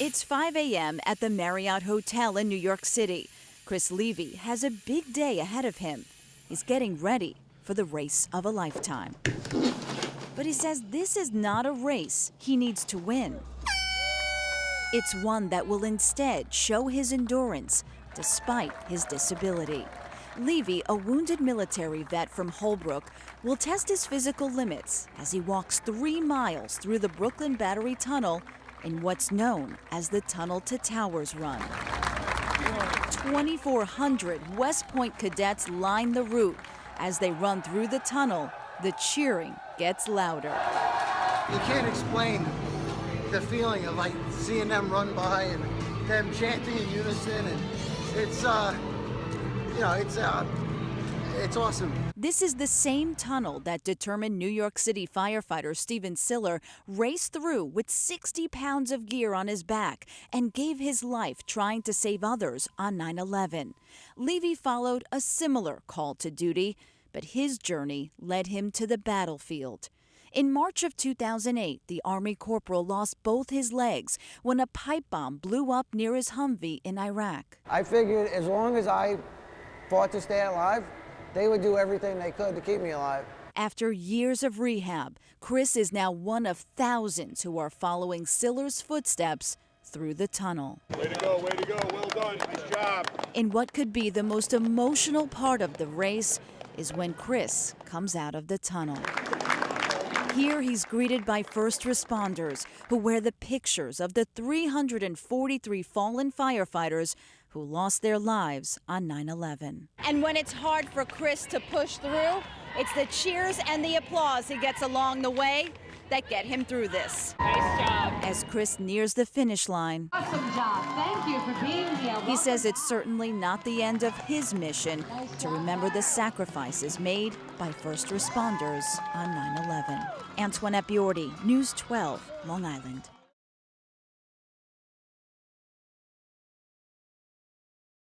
It's 5 a.m. at the Marriott Hotel in New York City. Chris Levi has a big day ahead of him. He's getting ready for the race of a lifetime. But he says this is not a race he needs to win. It's one that will instead show his endurance despite his disability. Levi, a wounded military vet from Holbrook, will test his physical limits as he walks 3 miles through the Brooklyn Battery Tunnel in what's known as the Tunnel to Towers Run. 2,400 West Point cadets line the route. As they run through the tunnel, the cheering gets louder. You can't explain the feeling of like seeing them run by and them chanting in unison, and it's awesome. This is the same tunnel that determined New York City firefighter Stephen Siller raced through with 60 pounds of gear on his back and gave his life trying to save others on 9/11. Levi followed a similar call to duty, but his journey led him to the battlefield. In March of 2008, the Army corporal lost both his legs when a pipe bomb blew up near his Humvee in Iraq. I figured as long as I fought to stay alive, they would do everything they could to keep me alive. After years of rehab, Chris is now one of thousands who are following Siller's footsteps through the tunnel. Way to go, well done, nice job. In what could be the most emotional part of the race is when Chris comes out of the tunnel. Here he's greeted by first responders who wear the pictures of the 343 fallen firefighters who lost their lives on 9/11. And when it's hard for Chris to push through, it's the cheers and the applause he gets along the way that get him through this. Nice job. As Chris nears the finish line, Awesome job. Thank you for being here. he says it's certainly not the end of his mission to remember the sacrifices made by first responders on 9/11. Antoinette Biordi, News 12, Long Island.